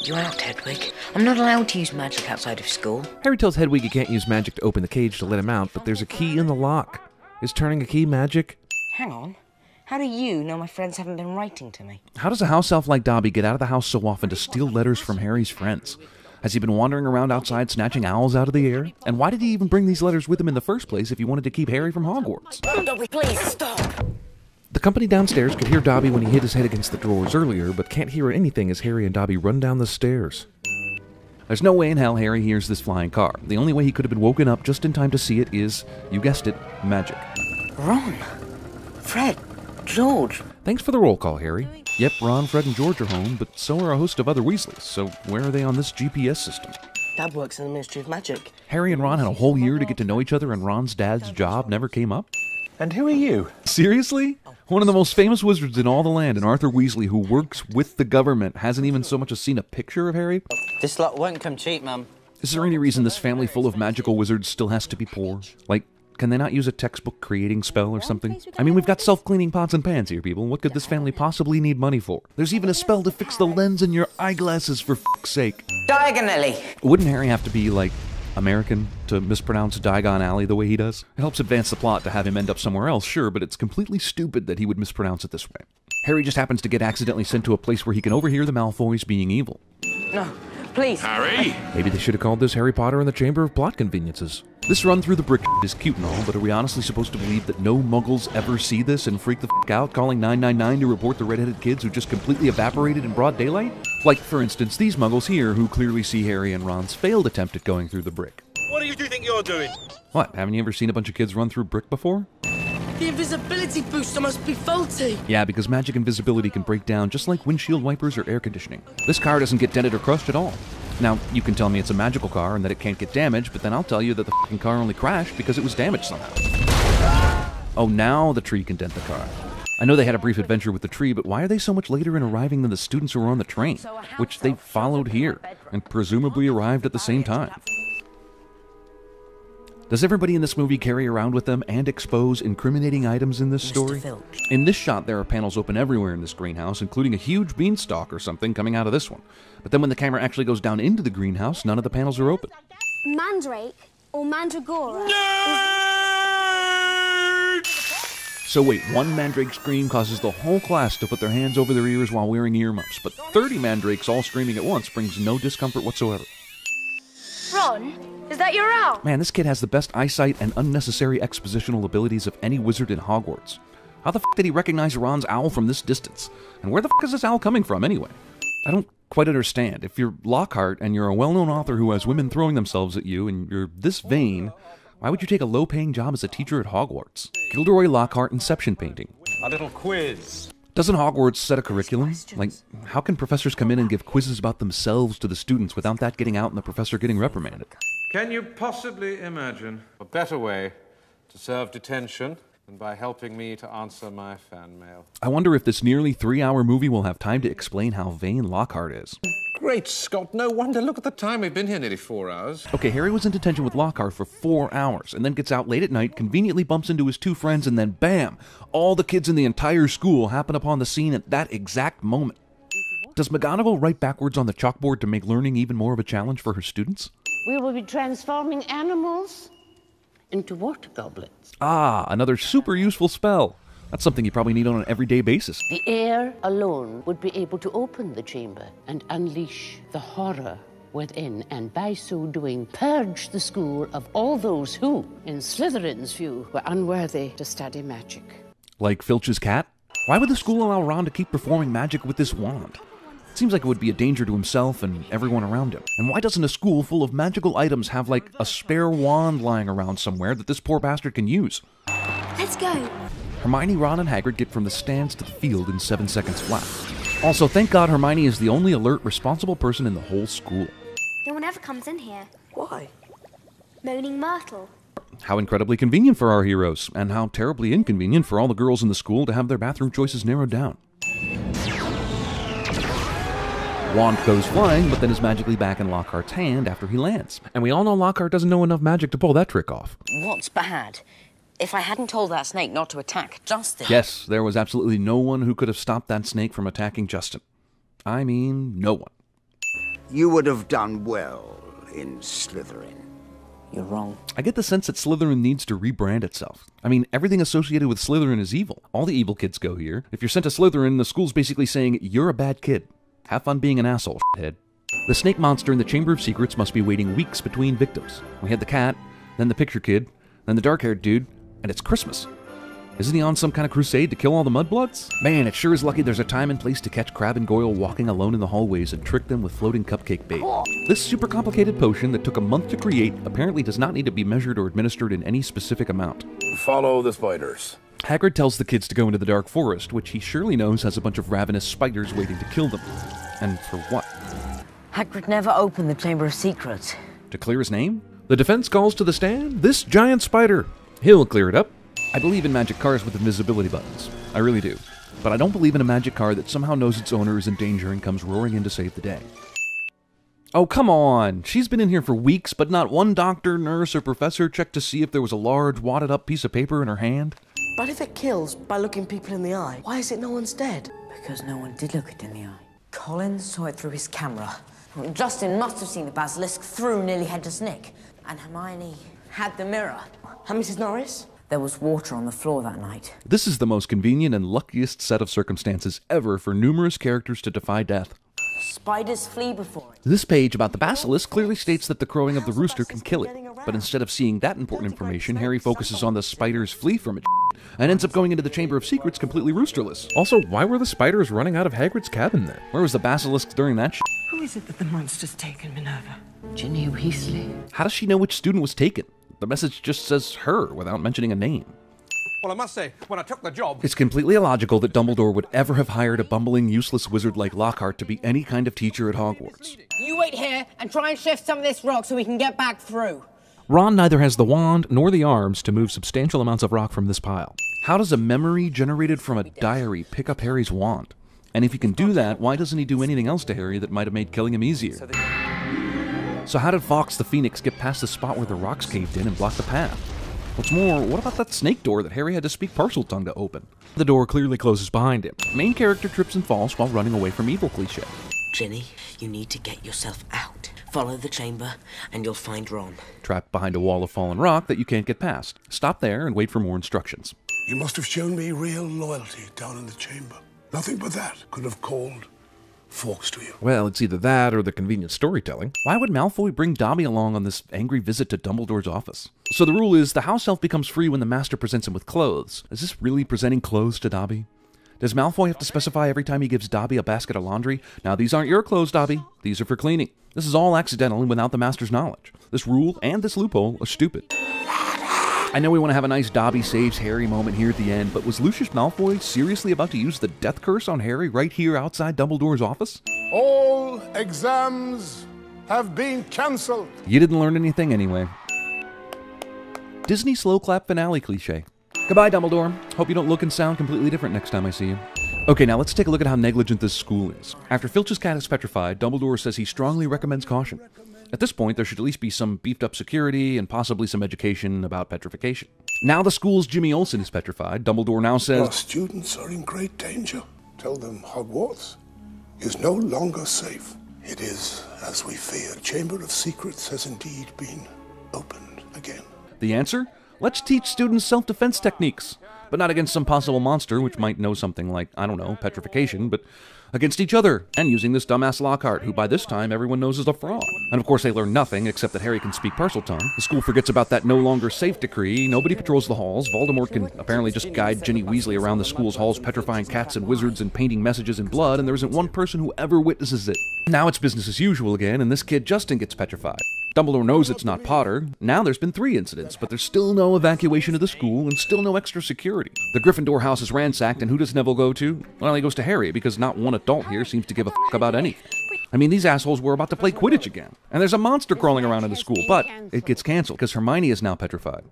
you out, Hedwig. I'm not allowed to use magic outside of school. Harry tells Hedwig he can't use magic to open the cage to let him out, but there's a key in the lock. Is turning a key magic? Hang on. How do you know my friends haven't been writing to me? How does a house elf like Dobby get out of the house so often to steal letters from Harry's friends? Has he been wandering around outside snatching owls out of the air? And why did he even bring these letters with him in the first place if he wanted to keep Harry from Hogwarts? Dobby, please stop! The company downstairs could hear Dobby when he hit his head against the drawers earlier, but can't hear anything as Harry and Dobby run down the stairs. There's no way in hell Harry hears this flying car. The only way he could have been woken up just in time to see it is, you guessed it, magic. Ron! Fred! George! Thanks for the roll call, Harry. Yep, Ron, Fred, and George are home, but so are a host of other Weasleys, so where are they on this GPS system? Dad works in the Ministry of Magic. Harry and Ron had a whole year to get to know each other and Ron's dad's job never came up? And who are you? Seriously? One of the most famous wizards in all the land, and Arthur Weasley, who works with the government, hasn't even so much as seen a picture of Harry? This lot won't come cheap, Mum. Is there any reason this family full of magical wizards still has to be poor? Like, can they not use a textbook creating spell or something? I mean, we've got self-cleaning pots and pans here, people. What could this family possibly need money for? There's even a spell to fix the lens in your eyeglasses, for f***'s sake. Diagonally! Wouldn't Harry have to be, like, American to mispronounce Diagon Alley the way he does? It helps advance the plot to have him end up somewhere else, sure, but it's completely stupid that he would mispronounce it this way. Harry just happens to get accidentally sent to a place where he can overhear the Malfoys being evil. No, please. Harry? Maybe they should have called this Harry Potter and the Chamber of Plot Conveniences. This run through the brick is cute and all, but are we honestly supposed to believe that no muggles ever see this and freak the f*** out, calling 999 to report the redheaded kids who just completely evaporated in broad daylight? Like, for instance, these muggles here who clearly see Harry and Ron's failed attempt at going through the brick. What do you think you're doing? What, haven't you ever seen a bunch of kids run through brick before? The invisibility booster must be faulty. Yeah, because magic invisibility can break down just like windshield wipers or air conditioning. This car doesn't get dented or crushed at all. Now, you can tell me it's a magical car and that it can't get damaged, but then I'll tell you that the f***ing car only crashed because it was damaged somehow. Oh, now the tree can dent the car. I know they had a brief adventure with the tree, but why are they so much later in arriving than the students who were on the train, which they followed here, and presumably arrived at the same time? Does everybody in this movie carry around with them and expose incriminating items in this story? In this shot, there are panels open everywhere in this greenhouse, including a huge beanstalk or something coming out of this one. But then when the camera actually goes down into the greenhouse, none of the panels are open. Mandrake or Mandragora? So wait, one mandrake scream causes the whole class to put their hands over their ears while wearing earmuffs, but 30 mandrakes all screaming at once brings no discomfort whatsoever. Ron, is that your owl? Man, this kid has the best eyesight and unnecessary expositional abilities of any wizard in Hogwarts. How the f*** did he recognize Ron's owl from this distance? And where the f*** is this owl coming from, anyway? I don't quite understand. If you're Lockhart and you're a well-known author who has women throwing themselves at you and you're this vain, why would you take a low-paying job as a teacher at Hogwarts? Gilderoy Lockhart Inception painting. A little quiz. Doesn't Hogwarts set a curriculum? Like, how can professors come in and give quizzes about themselves to the students without that getting out and the professor getting reprimanded? Can you possibly imagine a better way to serve detention than by helping me to answer my fan mail? I wonder if this nearly 3-hour movie will have time to explain how vain Lockhart is. Great Scott, no wonder. Look at the time. We've been here nearly 4 hours. Okay, Harry was in detention with Lockhart for 4 hours, and then gets out late at night, conveniently bumps into his two friends, and then bam! All the kids in the entire school happen upon the scene at that exact moment. Does McGonagall write backwards on the chalkboard to make learning even more of a challenge for her students? We will be transforming animals into water goblets. Ah, another super useful spell. That's something you probably need on an everyday basis. The air alone would be able to open the chamber and unleash the horror within, and by so doing, purge the school of all those who, in Slytherin's view, were unworthy to study magic. Like Filch's cat? Why would the school allow Ron to keep performing magic with this wand? It seems like it would be a danger to himself and everyone around him. And why doesn't a school full of magical items have, like, a spare wand lying around somewhere that this poor bastard can use? Let's go. Hermione, Ron, and Hagrid get from the stands to the field in 7 seconds flat. Also, thank God Hermione is the only alert, responsible person in the whole school. No one ever comes in here. Why? Moaning Myrtle. How incredibly convenient for our heroes, and how terribly inconvenient for all the girls in the school to have their bathroom choices narrowed down. Wand goes flying, but then is magically back in Lockhart's hand after he lands. And we all know Lockhart doesn't know enough magic to pull that trick off. What's bad? If I hadn't told that snake not to attack Justin... Yes, there was absolutely no one who could have stopped that snake from attacking Justin. I mean, no one. you would have done well in Slytherin. You're wrong. I get the sense that Slytherin needs to rebrand itself. I mean, everything associated with Slytherin is evil. All the evil kids go here. If you're sent to Slytherin, the school's basically saying, you're a bad kid. Have fun being an asshole, shithead. The snake monster in the Chamber of Secrets must be waiting weeks between victims. We had the cat, then the picture kid, then the dark-haired dude, and it's Christmas. Isn't he on some kind of crusade to kill all the mudbloods? Man, it sure is lucky there's a time and place to catch Crabbe and Goyle walking alone in the hallways and trick them with floating cupcake bait. This super complicated potion that took a month to create apparently does not need to be measured or administered in any specific amount. Follow the spiders. Hagrid tells the kids to go into the dark forest, which he surely knows has a bunch of ravenous spiders waiting to kill them. And for what? Hagrid never opened the Chamber of Secrets. To clear his name? The defense calls to the stand? This giant spider. He'll clear it up. I believe in magic cars with invisibility buttons. I really do. But I don't believe in a magic car that somehow knows its owner is in danger and comes roaring in to save the day. Oh, come on! She's been in here for weeks, but not one doctor, nurse, or professor checked to see if there was a large, wadded-up piece of paper in her hand. But if it kills by looking people in the eye, why is it no one's dead? Because no one did look it in the eye. Colin saw it through his camera. Justin must have seen the basilisk through nearly head to Snick. And Hermione had the mirror. And Mrs. Norris? There was water on the floor that night. This is the most convenient and luckiest set of circumstances ever for numerous characters to defy death. Spiders flee before it. This page about the basilisk clearly states that the crowing of the rooster can kill it. But instead of seeing that important information, Harry focuses on the spiders flee from it and ends up going into the Chamber of Secrets completely roosterless. Also, why were the spiders running out of Hagrid's cabin then? Where was the basilisk during that shit? Who is it that the monster's taken, Minerva? Ginny Weasley. How does she know which student was taken? The message just says her without mentioning a name. Well, I must say, when I took the job... It's completely illogical that Dumbledore would ever have hired a bumbling, useless wizard like Lockhart to be any kind of teacher at Hogwarts. You wait here and try and shift some of this rock so we can get back through. Ron neither has the wand nor the arms to move substantial amounts of rock from this pile. How does a memory generated from a diary pick up Harry's wand? And if he can do that, why doesn't he do anything else to Harry that might have made killing him easier? So how did Fawkes the Phoenix get past the spot where the rocks caved in and blocked the path? What's more, what about that snake door that Harry had to speak Parseltongue to open? The door clearly closes behind him. Main character trips and falls while running away from evil cliché. Ginny, you need to get yourself out. Follow the chamber, and you'll find Ron. Trapped behind a wall of fallen rock that you can't get past. Stop there and wait for more instructions. You must have shown me real loyalty down in the chamber. Nothing but that could have called Fawkes to you. Well, it's either that or the convenient storytelling. Why would Malfoy bring Dobby along on this angry visit to Dumbledore's office? So the rule is the house elf becomes free when the master presents him with clothes. Is this really presenting clothes to Dobby? Does Malfoy have to specify every time he gives Dobby a basket of laundry? Now, these aren't your clothes, Dobby. These are for cleaning. This is all accidental and without the master's knowledge. This rule and this loophole are stupid. I know we want to have a nice Dobby saves Harry moment here at the end, but was Lucius Malfoy seriously about to use the death curse on Harry right here outside Dumbledore's office? All exams have been cancelled. You didn't learn anything anyway. Disney slow clap finale cliché. Goodbye, Dumbledore. Hope you don't look and sound completely different next time I see you. Okay, now let's take a look at how negligent this school is. After Filch's cat is petrified, Dumbledore says he strongly recommends caution. At this point, there should at least be some beefed-up security and possibly some education about petrification. Now the school's Jimmy Olsen is petrified, Dumbledore now says... Our students are in great danger. Tell them Hogwarts is no longer safe. It is, as we feared. Chamber of Secrets has indeed been opened again. The answer? Let's teach students self-defense techniques. But not against some possible monster, which might know something like, I don't know, petrification, but against each other, and using this dumbass Lockhart, who by this time everyone knows is a fraud. And of course they learn nothing, except that Harry can speak Parseltongue. The school forgets about that no longer safe decree, nobody patrols the halls, Voldemort can apparently just guide Ginny Weasley around the school's halls petrifying cats and wizards and painting messages in blood, and there isn't one person who ever witnesses it. Now it's business as usual again, and this kid Justin gets petrified. Dumbledore knows it's not Potter. Now there's been 3 incidents, but there's still no evacuation of the school and still no extra security. The Gryffindor house is ransacked, and who does Neville go to? Well, he goes to Harry, because not one adult here seems to give a f*** about anything. I mean, these assholes were about to play Quidditch again. And there's a monster crawling around in the school, but it gets canceled, because Hermione is now petrified.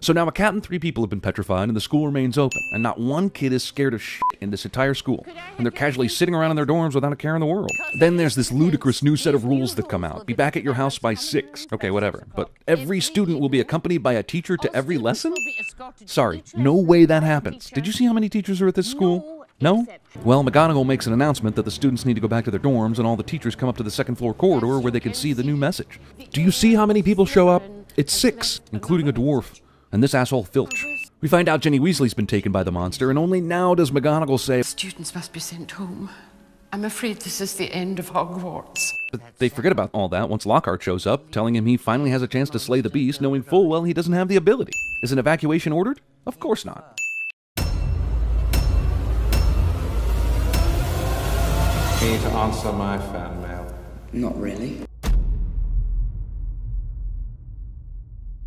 So now a cat and 3 people have been petrified, and the school remains open, and not one kid is scared of shit in this entire school, and they're casually sitting around in their dorms without a care in the world. Then there's this ludicrous new set of rules that come out. Be back at your house by 6. Okay, whatever. But every student will be accompanied by a teacher to every lesson? Sorry, no way that happens. Did you see how many teachers are at this school? No? Well, McGonagall makes an announcement that the students need to go back to their dorms, and all the teachers come up to the second-floor corridor where they can see the new message. Do you see how many people show up? It's 6. Including a dwarf. And this asshole Filch. We find out Ginny Weasley's been taken by the monster, and only now does McGonagall say, Students must be sent home. I'm afraid this is the end of Hogwarts. But they forget about all that once Lockhart shows up, telling him he finally has a chance to slay the beast, knowing full well he doesn't have the ability. Is an evacuation ordered? Of course not. Me to answer my fan mail. Not really.